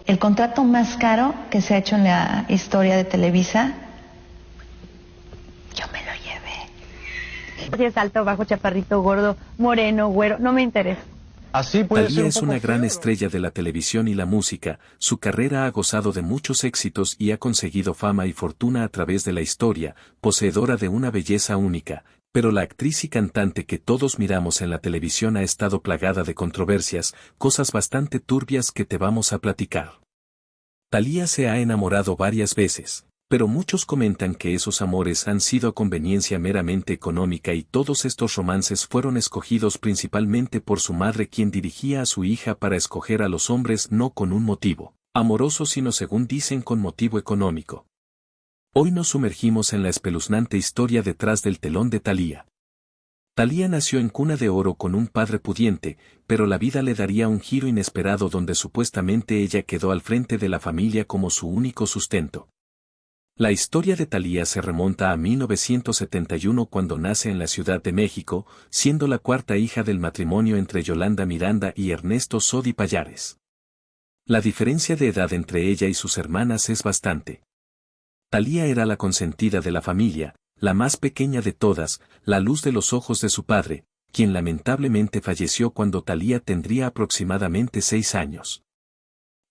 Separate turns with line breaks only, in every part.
el contrato más caro que se ha hecho en la historia de Televisa, yo me lo llevé.
Si es alto, bajo, chaparrito, gordo, moreno, güero, no me interesa.
Así puede
Thalía
ser un
es
poco
una gran
feo.
estrella de la televisión y la música, su carrera ha gozado de muchos éxitos y ha conseguido fama y fortuna a través de la historia, poseedora de una belleza única, pero la actriz y cantante que todos miramos en la televisión ha estado plagada de controversias, cosas bastante turbias que te vamos a platicar. Thalía se ha enamorado varias veces, pero muchos comentan que esos amores han sido a conveniencia meramente económica y todos estos romances fueron escogidos principalmente por su madre, quien dirigía a su hija para escoger a los hombres no con un motivo amoroso sino, según dicen, con motivo económico. Hoy nos sumergimos en la espeluznante historia detrás del telón de Thalía. Thalía nació en cuna de oro con un padre pudiente, pero la vida le daría un giro inesperado donde supuestamente ella quedó al frente de la familia como su único sustento. La historia de Thalía se remonta a 1971 cuando nace en la Ciudad de México, siendo la cuarta hija del matrimonio entre Yolanda Miranda y Ernesto Sodi Pallares. La diferencia de edad entre ella y sus hermanas es bastante. Thalía era la consentida de la familia, la más pequeña de todas, la luz de los ojos de su padre, quien lamentablemente falleció cuando Thalía tendría aproximadamente 6 años.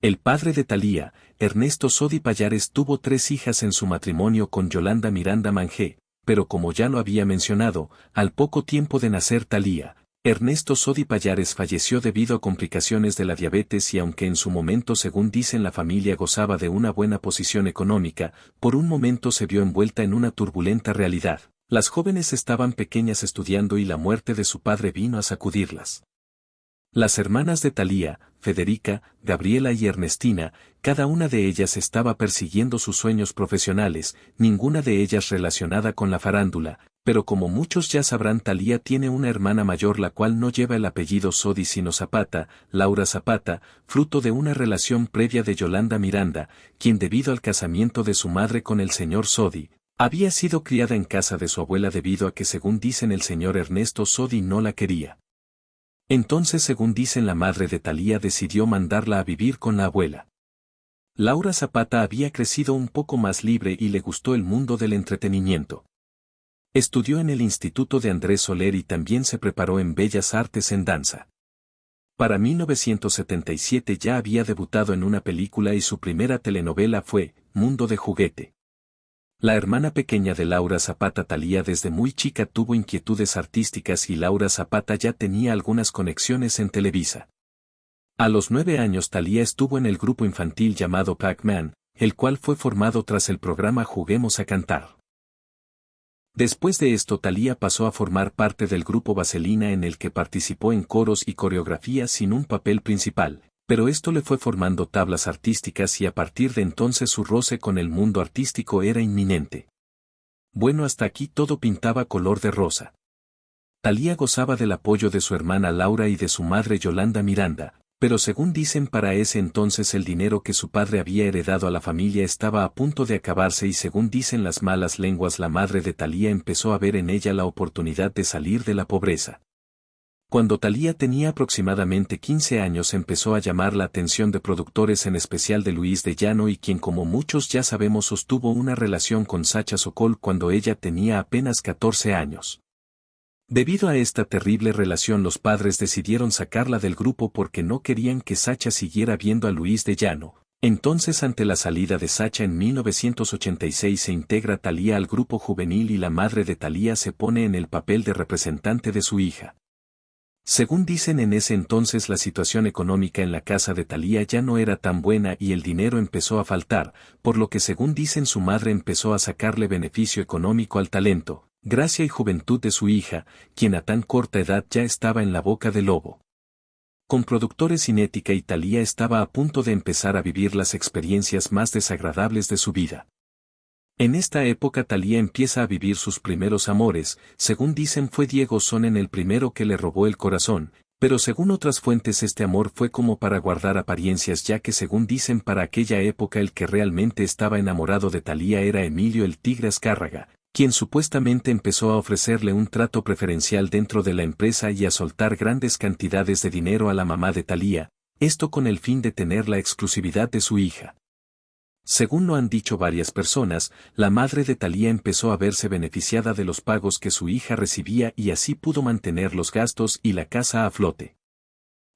El padre de Thalía, Ernesto Sodi Pallares, tuvo 3 hijas en su matrimonio con Yolanda Miranda Mangé, pero como ya lo había mencionado, al poco tiempo de nacer Thalía, Ernesto Sodi Pallares falleció debido a complicaciones de la diabetes y aunque en su momento, según dicen, la familia gozaba de una buena posición económica, por un momento se vio envuelta en una turbulenta realidad. Las jóvenes estaban pequeñas estudiando y la muerte de su padre vino a sacudirlas. Las hermanas de Thalía, Federica, Gabriela y Ernestina, cada una de ellas estaba persiguiendo sus sueños profesionales, ninguna de ellas relacionada con la farándula, pero como muchos ya sabrán, Thalía tiene una hermana mayor la cual no lleva el apellido Sodi sino Zapata, Laura Zapata, fruto de una relación previa de Yolanda Miranda, quien debido al casamiento de su madre con el señor Sodi, había sido criada en casa de su abuela debido a que, según dicen, el señor Ernesto Sodi no la quería. Entonces, según dicen, la madre de Thalía decidió mandarla a vivir con la abuela. Laura Zapata había crecido un poco más libre y le gustó el mundo del entretenimiento. Estudió en el Instituto de Andrés Soler y también se preparó en Bellas Artes en danza. Para 1977 ya había debutado en una película y su primera telenovela fue Mundo de Juguete. La hermana pequeña de Laura Zapata, Thalía, desde muy chica tuvo inquietudes artísticas y Laura Zapata ya tenía algunas conexiones en Televisa. A los 9 años Thalía estuvo en el grupo infantil llamado Pac-Man, el cual fue formado tras el programa Juguemos a Cantar. Después de esto Thalía pasó a formar parte del grupo Vaselina, en el que participó en coros y coreografías sin un papel principal, pero esto le fue formando tablas artísticas y a partir de entonces su roce con el mundo artístico era inminente. Bueno, hasta aquí todo pintaba color de rosa. Thalía gozaba del apoyo de su hermana Laura y de su madre Yolanda Miranda, pero según dicen, para ese entonces el dinero que su padre había heredado a la familia estaba a punto de acabarse y, según dicen las malas lenguas, la madre de Thalía empezó a ver en ella la oportunidad de salir de la pobreza. Cuando Thalía tenía aproximadamente 15 años empezó a llamar la atención de productores, en especial de Luis de Llano, y quien, como muchos ya sabemos, sostuvo una relación con Sacha Sokol cuando ella tenía apenas 14 años. Debido a esta terrible relación, los padres decidieron sacarla del grupo porque no querían que Sacha siguiera viendo a Luis de Llano. Entonces, ante la salida de Sacha en 1986, se integra Thalía al grupo juvenil y la madre de Thalía se pone en el papel de representante de su hija. Según dicen, en ese entonces la situación económica en la casa de Thalía ya no era tan buena y el dinero empezó a faltar, por lo que, según dicen, su madre empezó a sacarle beneficio económico al talento, gracia y juventud de su hija, quien a tan corta edad ya estaba en la boca del lobo. Con productores sin ética, y Thalía estaba a punto de empezar a vivir las experiencias más desagradables de su vida. En esta época Thalía empieza a vivir sus primeros amores, según dicen fue Diego Sonnen el primero que le robó el corazón, pero según otras fuentes este amor fue como para guardar apariencias, ya que, según dicen, para aquella época el que realmente estaba enamorado de Thalía era Emilio el Tigre Azcárraga, quien supuestamente empezó a ofrecerle un trato preferencial dentro de la empresa y a soltar grandes cantidades de dinero a la mamá de Thalía, esto con el fin de tener la exclusividad de su hija. Según lo han dicho varias personas, la madre de Thalía empezó a verse beneficiada de los pagos que su hija recibía y así pudo mantener los gastos y la casa a flote.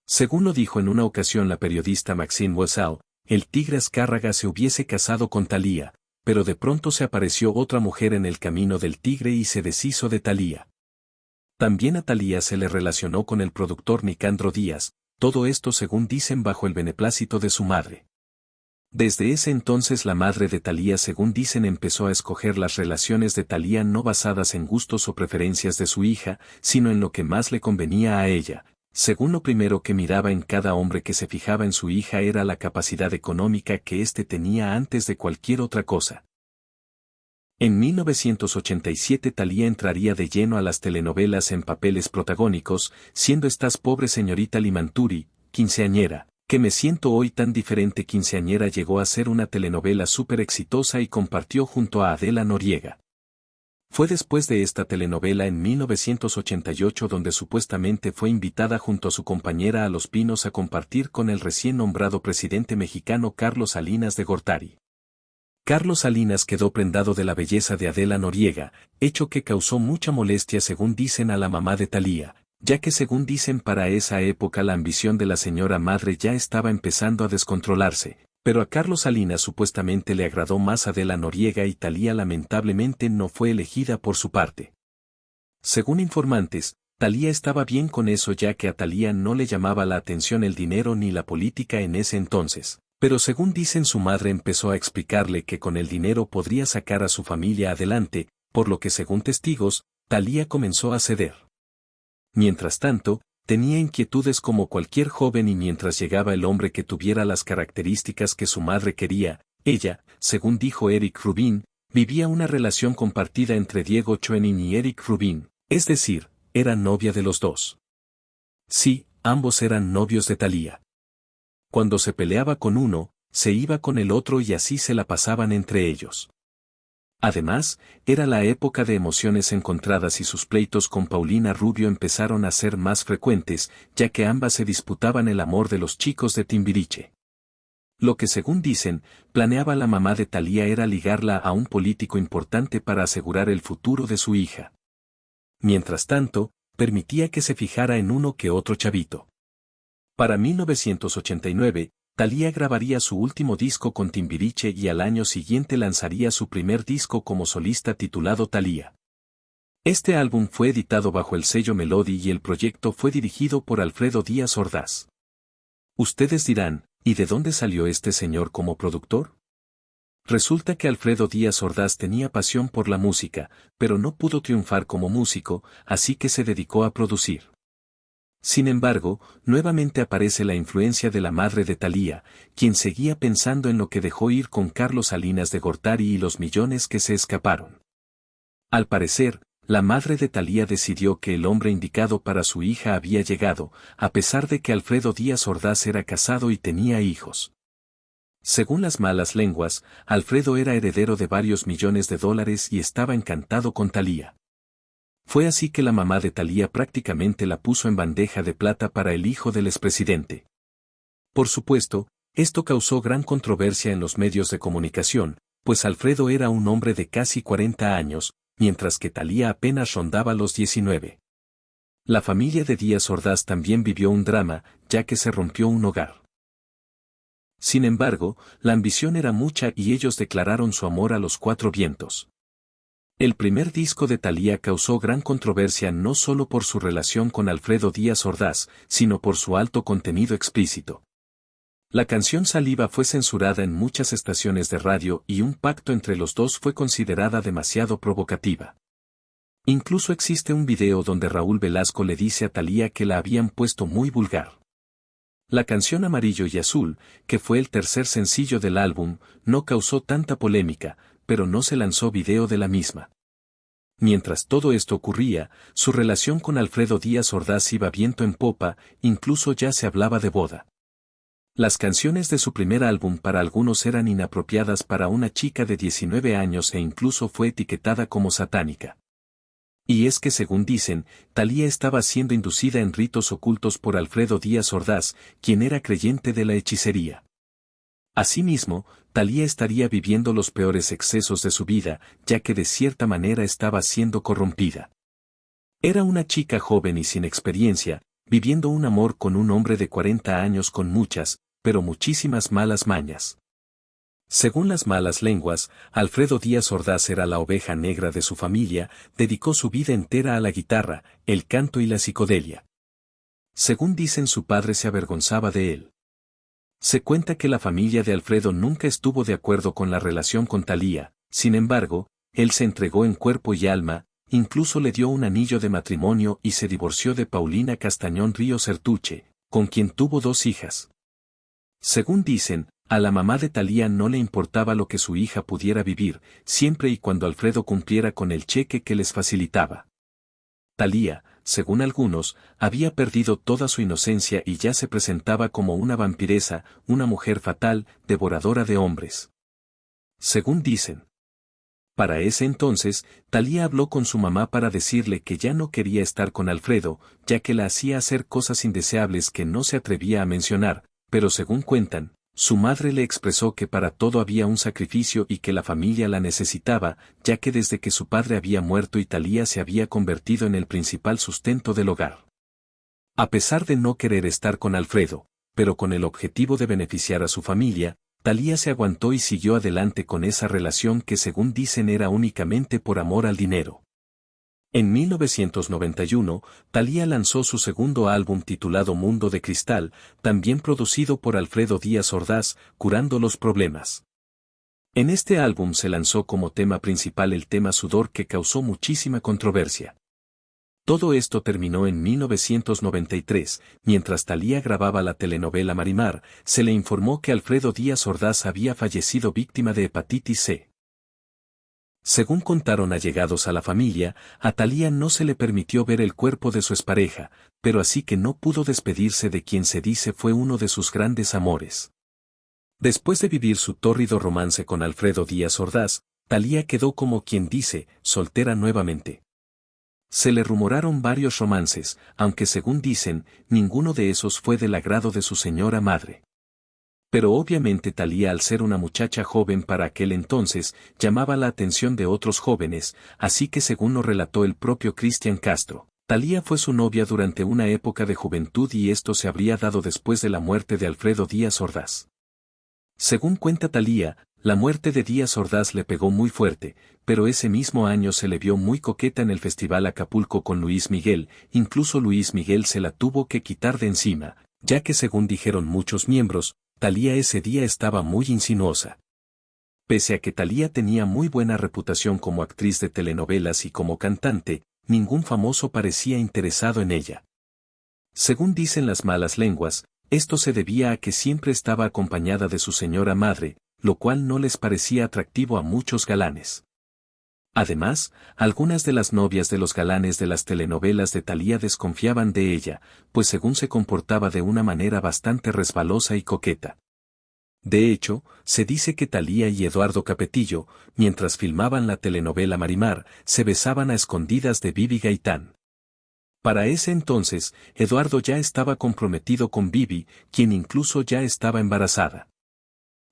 Según lo dijo en una ocasión la periodista Maxine Wessel, el Tigre Azcárraga se hubiese casado con Thalía, pero de pronto se apareció otra mujer en el camino del Tigre y se deshizo de Thalía. También a Thalía se le relacionó con el productor Nicandro Díaz, todo esto según dicen bajo el beneplácito de su madre. Desde ese entonces la madre de Thalía según dicen empezó a escoger las relaciones de Thalía no basadas en gustos o preferencias de su hija, sino en lo que más le convenía a ella. Según lo primero que miraba en cada hombre que se fijaba en su hija era la capacidad económica que éste tenía antes de cualquier otra cosa. En 1987 Thalía entraría de lleno a las telenovelas en papeles protagónicos, siendo estas Pobre señorita Limanturi, Quinceañera, Que me siento hoy tan diferente. Quinceañera llegó a ser una telenovela súper exitosa y compartió junto a Adela Noriega. Fue después de esta telenovela en 1988 donde supuestamente fue invitada junto a su compañera a Los Pinos a compartir con el recién nombrado presidente mexicano Carlos Salinas de Gortari. Carlos Salinas quedó prendado de la belleza de Adela Noriega, hecho que causó mucha molestia según dicen a la mamá de Thalía, ya que según dicen para esa época la ambición de la señora madre ya estaba empezando a descontrolarse. Pero a Carlos Salinas supuestamente le agradó más Adela Noriega y Thalía lamentablemente no fue elegida por su parte. Según informantes, Thalía estaba bien con eso ya que a Thalía no le llamaba la atención el dinero ni la política en ese entonces, pero según dicen su madre empezó a explicarle que con el dinero podría sacar a su familia adelante, por lo que según testigos, Thalía comenzó a ceder. Mientras tanto, tenía inquietudes como cualquier joven y mientras llegaba el hombre que tuviera las características que su madre quería, ella, según dijo Eric Rubin, vivía una relación compartida entre Diego Schoening y Eric Rubin, es decir, era novia de los dos. Sí, ambos eran novios de Thalía. Cuando se peleaba con uno, se iba con el otro y así se la pasaban entre ellos. Además, era la época de emociones encontradas y sus pleitos con Paulina Rubio empezaron a ser más frecuentes, ya que ambas se disputaban el amor de los chicos de Timbiriche. Lo que según dicen, planeaba la mamá de Thalía era ligarla a un político importante para asegurar el futuro de su hija. Mientras tanto, permitía que se fijara en uno que otro chavito. Para 1989, Thalía grabaría su último disco con Timbiriche y al año siguiente lanzaría su primer disco como solista titulado Thalía. Este álbum fue editado bajo el sello Melody y el proyecto fue dirigido por Alfredo Díaz Ordaz. Ustedes dirán, ¿y de dónde salió este señor como productor? Resulta que Alfredo Díaz Ordaz tenía pasión por la música, pero no pudo triunfar como músico, así que se dedicó a producir. Sin embargo, nuevamente aparece la influencia de la madre de Thalía, quien seguía pensando en lo que dejó ir con Carlos Salinas de Gortari y los millones que se escaparon. Al parecer, la madre de Thalía decidió que el hombre indicado para su hija había llegado, a pesar de que Alfredo Díaz Ordaz era casado y tenía hijos. Según las malas lenguas, Alfredo era heredero de varios millones de dólares y estaba encantado con Thalía. Fue así que la mamá de Thalía prácticamente la puso en bandeja de plata para el hijo del expresidente. Por supuesto, esto causó gran controversia en los medios de comunicación, pues Alfredo era un hombre de casi 40 años, mientras que Thalía apenas rondaba los 19. La familia de Díaz Ordaz también vivió un drama, ya que se rompió un hogar. Sin embargo, la ambición era mucha y ellos declararon su amor a los cuatro vientos. El primer disco de Thalía causó gran controversia no solo por su relación con Alfredo Díaz Ordaz, sino por su alto contenido explícito. La canción Saliva fue censurada en muchas estaciones de radio y un pacto entre los dos fue considerada demasiado provocativa. Incluso existe un video donde Raúl Velasco le dice a Thalía que la habían puesto muy vulgar. La canción Amarillo y Azul, que fue el tercer sencillo del álbum, no causó tanta polémica, pero no se lanzó video de la misma. Mientras todo esto ocurría, su relación con Alfredo Díaz Ordaz iba viento en popa, incluso ya se hablaba de boda. Las canciones de su primer álbum para algunos eran inapropiadas para una chica de 19 años e incluso fue etiquetada como satánica. Y es que según dicen, Thalía estaba siendo inducida en ritos ocultos por Alfredo Díaz Ordaz, quien era creyente de la hechicería. Asimismo, Thalía estaría viviendo los peores excesos de su vida, ya que de cierta manera estaba siendo corrompida. Era una chica joven y sin experiencia, viviendo un amor con un hombre de 40 años con muchas, pero muchísimas malas mañas. Según las malas lenguas, Alfredo Díaz Ordaz era la oveja negra de su familia, dedicó su vida entera a la guitarra, el canto y la psicodelia. Según dicen, su padre se avergonzaba de él. Se cuenta que la familia de Alfredo nunca estuvo de acuerdo con la relación con Thalía, sin embargo, él se entregó en cuerpo y alma, incluso le dio un anillo de matrimonio y se divorció de Paulina Castañón Ríos Sertuche, con quien tuvo 2 hijas. Según dicen, a la mamá de Thalía no le importaba lo que su hija pudiera vivir, siempre y cuando Alfredo cumpliera con el cheque que les facilitaba. Thalía, según algunos, había perdido toda su inocencia y ya se presentaba como una vampiresa, una mujer fatal, devoradora de hombres. Según dicen. Para ese entonces, Thalía habló con su mamá para decirle que ya no quería estar con Alfredo, ya que la hacía hacer cosas indeseables que no se atrevía a mencionar, pero según cuentan, su madre le expresó que para todo había un sacrificio y que la familia la necesitaba, ya que desde que su padre había muerto y Thalía se había convertido en el principal sustento del hogar. A pesar de no querer estar con Alfredo, pero con el objetivo de beneficiar a su familia, Thalía se aguantó y siguió adelante con esa relación que según dicen era únicamente por amor al dinero. En 1991, Thalía lanzó su segundo álbum titulado Mundo de Cristal, también producido por Alfredo Díaz Ordaz, Curando los Problemas. En este álbum se lanzó como tema principal el tema Sudor, que causó muchísima controversia. Todo esto terminó en 1993, mientras Thalía grababa la telenovela Marimar, se le informó que Alfredo Díaz Ordaz había fallecido víctima de hepatitis C. Según contaron allegados a la familia, a Thalía no se le permitió ver el cuerpo de su expareja, pero así que no pudo despedirse de quien se dice fue uno de sus grandes amores. Después de vivir su tórrido romance con Alfredo Díaz Ordaz, Thalía quedó como quien dice, soltera nuevamente. Se le rumoraron varios romances, aunque según dicen, ninguno de esos fue del agrado de su señora madre. Pero obviamente Thalía, al ser una muchacha joven para aquel entonces, llamaba la atención de otros jóvenes, así que según lo relató el propio Cristian Castro, Thalía fue su novia durante una época de juventud y esto se habría dado después de la muerte de Alfredo Díaz Ordaz. Según cuenta Thalía, la muerte de Díaz Ordaz le pegó muy fuerte, pero ese mismo año se le vio muy coqueta en el Festival Acapulco con Luis Miguel, incluso Luis Miguel se la tuvo que quitar de encima, ya que según dijeron muchos miembros, Thalía ese día estaba muy insinuosa. Pese a que Thalía tenía muy buena reputación como actriz de telenovelas y como cantante, ningún famoso parecía interesado en ella. Según dicen las malas lenguas, esto se debía a que siempre estaba acompañada de su señora madre, lo cual no les parecía atractivo a muchos galanes. Además, algunas de las novias de los galanes de las telenovelas de Thalía desconfiaban de ella, pues según se comportaba de una manera bastante resbalosa y coqueta. De hecho, se dice que Thalía y Eduardo Capetillo, mientras filmaban la telenovela Marimar, se besaban a escondidas de Bibi Gaitán. Para ese entonces, Eduardo ya estaba comprometido con Bibi, quien incluso ya estaba embarazada.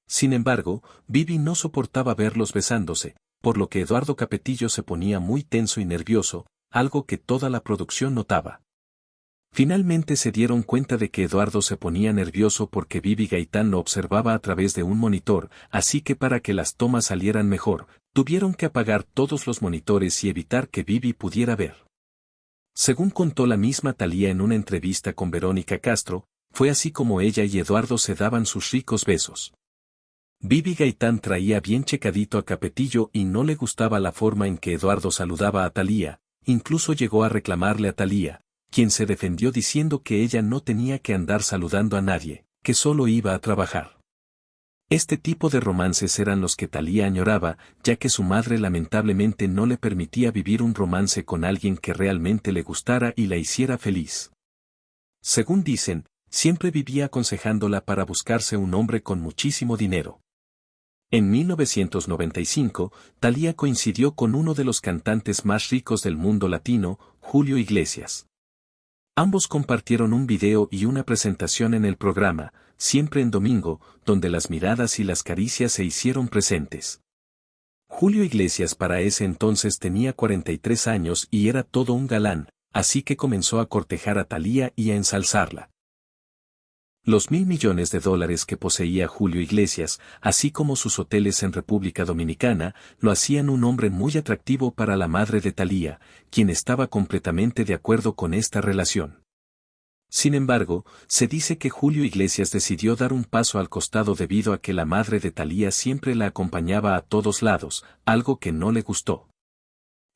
Sin embargo, Bibi no soportaba verlos besándose, por lo que Eduardo Capetillo se ponía muy tenso y nervioso, algo que toda la producción notaba. Finalmente se dieron cuenta de que Eduardo se ponía nervioso porque Bibi Gaitán lo observaba a través de un monitor, así que para que las tomas salieran mejor, tuvieron que apagar todos los monitores y evitar que Bibi pudiera ver. Según contó la misma Thalía en una entrevista con Verónica Castro, fue así como ella y Eduardo se daban sus ricos besos. Bibi Gaitán traía bien checadito a Capetillo y no le gustaba la forma en que Eduardo saludaba a Thalía, incluso llegó a reclamarle a Thalía, quien se defendió diciendo que ella no tenía que andar saludando a nadie, que solo iba a trabajar. Este tipo de romances eran los que Thalía añoraba, ya que su madre lamentablemente no le permitía vivir un romance con alguien que realmente le gustara y la hiciera feliz. Según dicen, siempre vivía aconsejándola para buscarse un hombre con muchísimo dinero. En 1995, Thalía coincidió con uno de los cantantes más ricos del mundo latino, Julio Iglesias. Ambos compartieron un video y una presentación en el programa, Siempre en Domingo, donde las miradas y las caricias se hicieron presentes. Julio Iglesias para ese entonces tenía 43 años y era todo un galán, así que comenzó a cortejar a Thalía y a ensalzarla. Los $1.000 millones que poseía Julio Iglesias, así como sus hoteles en República Dominicana, lo hacían un hombre muy atractivo para la madre de Thalía, quien estaba completamente de acuerdo con esta relación. Sin embargo, se dice que Julio Iglesias decidió dar un paso al costado debido a que la madre de Thalía siempre la acompañaba a todos lados, algo que no le gustó.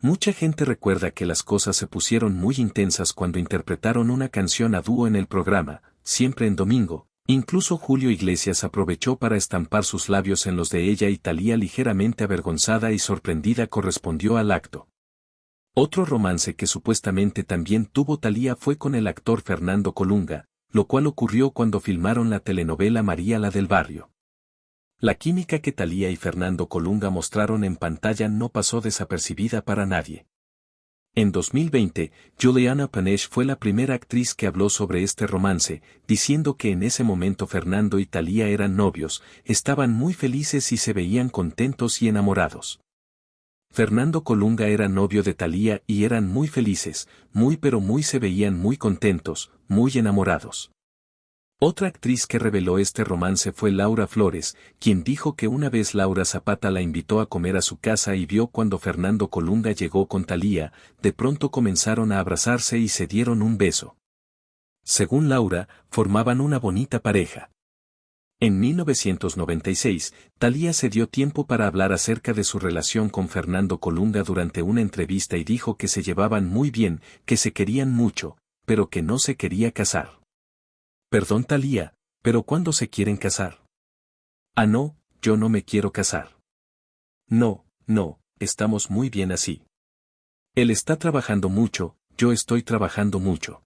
Mucha gente recuerda que las cosas se pusieron muy intensas cuando interpretaron una canción a dúo en el programa, Siempre en Domingo. Incluso Julio Iglesias aprovechó para estampar sus labios en los de ella y Thalía, ligeramente avergonzada y sorprendida, correspondió al acto. Otro romance que supuestamente también tuvo Thalía fue con el actor Fernando Colunga, lo cual ocurrió cuando filmaron la telenovela María la del Barrio. La química que Thalía y Fernando Colunga mostraron en pantalla no pasó desapercibida para nadie. En 2020, Juliana Panesh fue la primera actriz que habló sobre este romance, diciendo que en ese momento Fernando y Thalía eran novios, estaban muy felices y se veían contentos y enamorados. Fernando Colunga era novio de Thalía y eran muy felices, pero muy se veían muy contentos, muy enamorados. Otra actriz que reveló este romance fue Laura Flores, quien dijo que una vez Laura Zapata la invitó a comer a su casa y vio cuando Fernando Colunga llegó con Thalía, de pronto comenzaron a abrazarse y se dieron un beso. Según Laura, formaban una bonita pareja. En 1996, Thalía se dio tiempo para hablar acerca de su relación con Fernando Colunga durante una entrevista y dijo que se llevaban muy bien, que se querían mucho, pero que no se quería casar. Perdón Thalía, pero ¿cuándo se quieren casar? Ah no, yo no me quiero casar. No, estamos muy bien así. Él está trabajando mucho, yo estoy trabajando mucho.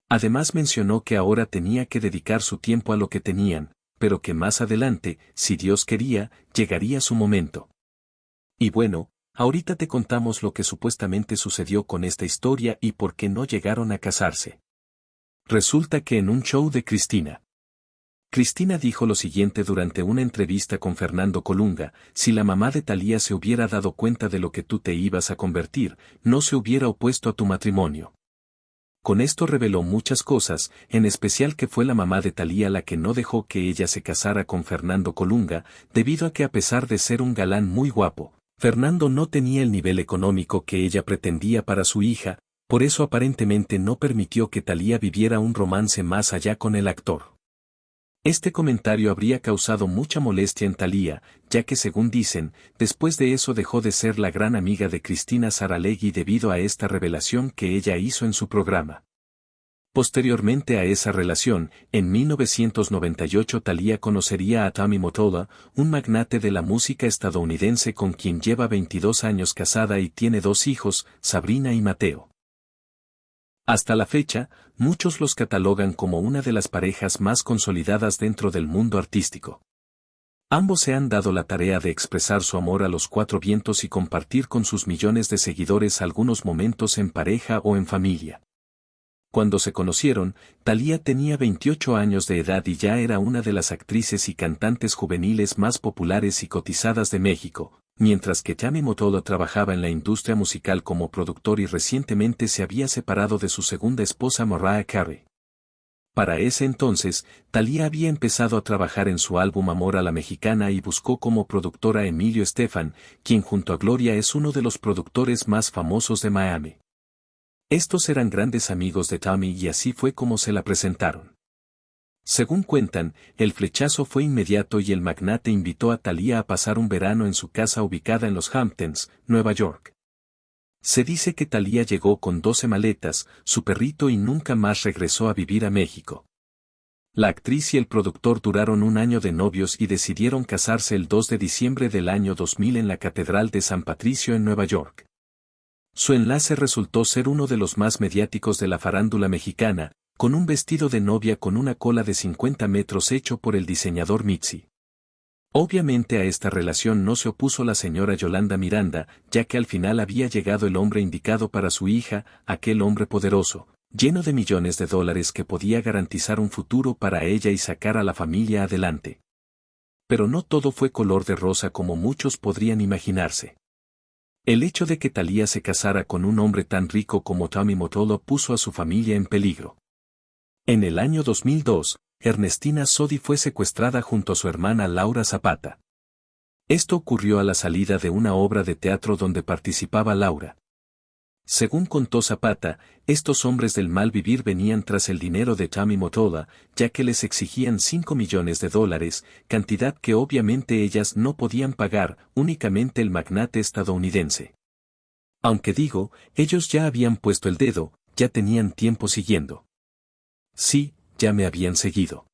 Además mencionó que ahora tenía que dedicar su tiempo a lo que tenían, pero que más adelante, si Dios quería, llegaría su momento. Y bueno, ahorita te contamos lo que supuestamente sucedió con esta historia y por qué no llegaron a casarse. Resulta que en un show de Cristina dijo lo siguiente durante una entrevista con Fernando Colunga: si la mamá de Thalía se hubiera dado cuenta de lo que tú te ibas a convertir, no se hubiera opuesto a tu matrimonio. Con esto reveló muchas cosas, en especial que fue la mamá de Thalía la que no dejó que ella se casara con Fernando Colunga, debido a que a pesar de ser un galán muy guapo, Fernando no tenía el nivel económico que ella pretendía para su hija, por eso aparentemente no permitió que Thalía viviera un romance más allá con el actor. Este comentario habría causado mucha molestia en Thalía, ya que según dicen, después de eso dejó de ser la gran amiga de Cristina Saralegui debido a esta revelación que ella hizo en su programa. Posteriormente a esa relación, en 1998 Thalía conocería a Tommy Mottola, un magnate de la música estadounidense con quien lleva 22 años casada y tiene 2 hijos, Sabrina y Mateo. Hasta la fecha, muchos los catalogan como una de las parejas más consolidadas dentro del mundo artístico. Ambos se han dado la tarea de expresar su amor a los 4 vientos y compartir con sus millones de seguidores algunos momentos en pareja o en familia. Cuando se conocieron, Thalía tenía 28 años de edad y ya era una de las actrices y cantantes juveniles más populares y cotizadas de México, mientras que Tommy Mottola trabajaba en la industria musical como productor y recientemente se había separado de su segunda esposa Mariah Carey. Para ese entonces, Thalía había empezado a trabajar en su álbum Amor a la Mexicana y buscó como productor a Emilio Estefan, quien junto a Gloria es uno de los productores más famosos de Miami. Estos eran grandes amigos de Tommy y así fue como se la presentaron. Según cuentan, el flechazo fue inmediato y el magnate invitó a Thalía a pasar un verano en su casa ubicada en los Hamptons, Nueva York. Se dice que Thalía llegó con 12 maletas, su perrito y nunca más regresó a vivir a México. La actriz y el productor duraron un año de novios y decidieron casarse el 2 de diciembre del año 2000 en la Catedral de San Patricio en Nueva York. Su enlace resultó ser uno de los más mediáticos de la farándula mexicana, con un vestido de novia con una cola de 50 metros hecho por el diseñador Mitzi. Obviamente a esta relación no se opuso la señora Yolanda Miranda, ya que al final había llegado el hombre indicado para su hija, aquel hombre poderoso, lleno de millones de dólares que podía garantizar un futuro para ella y sacar a la familia adelante. Pero no todo fue color de rosa como muchos podrían imaginarse. El hecho de que Thalía se casara con un hombre tan rico como Tommy Mottola puso a su familia en peligro. En el año 2002, Ernestina Sodi fue secuestrada junto a su hermana Laura Zapata. Esto ocurrió a la salida de una obra de teatro donde participaba Laura. Según contó Zapata, estos hombres del mal vivir venían tras el dinero de Tommy Mottola, ya que les exigían $5 millones, cantidad que obviamente ellas no podían pagar, únicamente el magnate estadounidense. Aunque digo, ellos ya habían puesto el dedo, ya tenían tiempo siguiendo. Sí, ya me habían seguido.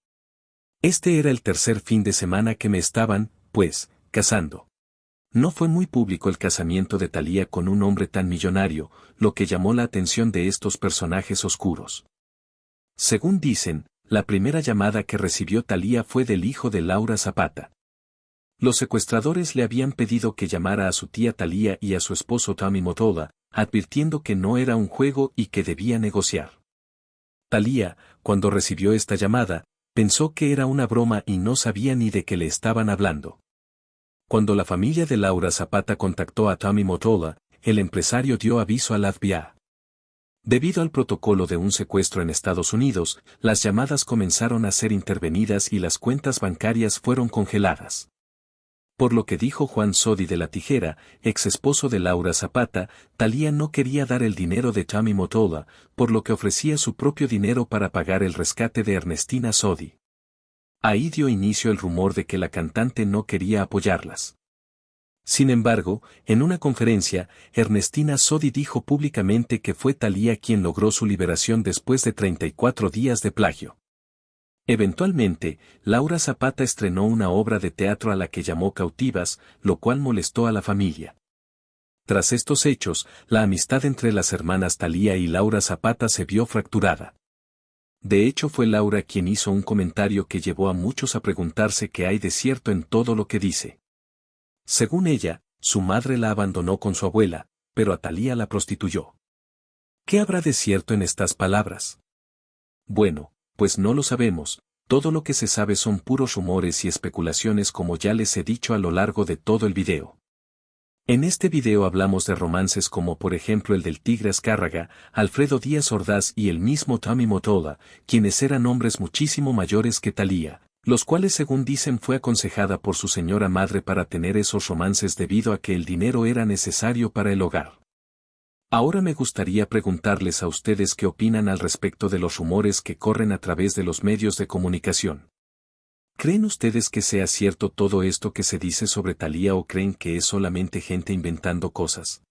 Este era el tercer fin de semana que me estaban, pues, casando. No fue muy público el casamiento de Thalía con un hombre tan millonario, lo que llamó la atención de estos personajes oscuros. Según dicen, la primera llamada que recibió Thalía fue del hijo de Laura Zapata. Los secuestradores le habían pedido que llamara a su tía Thalía y a su esposo Tommy Mottola, advirtiendo que no era un juego y que debía negociar. Thalía, cuando recibió esta llamada, pensó que era una broma y no sabía ni de qué le estaban hablando. Cuando la familia de Laura Zapata contactó a Tommy Mottola, el empresario dio aviso al FBI. Debido al protocolo de un secuestro en Estados Unidos, las llamadas comenzaron a ser intervenidas y las cuentas bancarias fueron congeladas. Por lo que dijo Juan Sodi de la Tijera, ex esposo de Laura Zapata, Thalía no quería dar el dinero de Tommy Mottola, por lo que ofrecía su propio dinero para pagar el rescate de Ernestina Sodi. Ahí dio inicio el rumor de que la cantante no quería apoyarlas. Sin embargo, en una conferencia, Ernestina Sodi dijo públicamente que fue Thalía quien logró su liberación después de 34 días de plagio. Eventualmente, Laura Zapata estrenó una obra de teatro a la que llamó Cautivas, lo cual molestó a la familia. Tras estos hechos, la amistad entre las hermanas Thalía y Laura Zapata se vio fracturada. De hecho fue Laura quien hizo un comentario que llevó a muchos a preguntarse qué hay de cierto en todo lo que dice. Según ella, su madre la abandonó con su abuela, pero a Thalía la prostituyó. ¿Qué habrá de cierto en estas palabras? Bueno, pues no lo sabemos, todo lo que se sabe son puros rumores y especulaciones como ya les he dicho a lo largo de todo el video. En este video hablamos de romances como por ejemplo el del Tigre Azcárraga, Alfredo Díaz Ordaz y el mismo Tommy Mottola, quienes eran hombres muchísimo mayores que Thalía, los cuales según dicen fue aconsejada por su señora madre para tener esos romances debido a que el dinero era necesario para el hogar. Ahora me gustaría preguntarles a ustedes qué opinan al respecto de los rumores que corren a través de los medios de comunicación. ¿Creen ustedes que sea cierto todo esto que se dice sobre Thalía o creen que es solamente gente inventando cosas?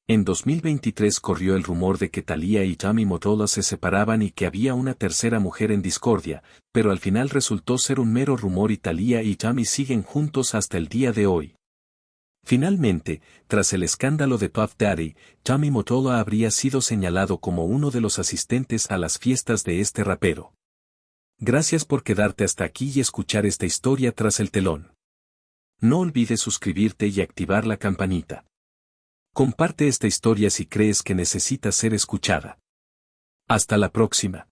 En 2023 corrió el rumor de que Thalía y Tommy Mottola se separaban y que había una tercera mujer en discordia, pero al final resultó ser un mero rumor y Thalía y Tommy siguen juntos hasta el día de hoy. Finalmente, tras el escándalo de Puff Daddy, Tommy Mottola habría sido señalado como uno de los asistentes a las fiestas de este rapero. Gracias por quedarte hasta aquí y escuchar esta historia tras el telón. No olvides suscribirte y activar la campanita. Comparte esta historia si crees que necesita ser escuchada. Hasta la próxima.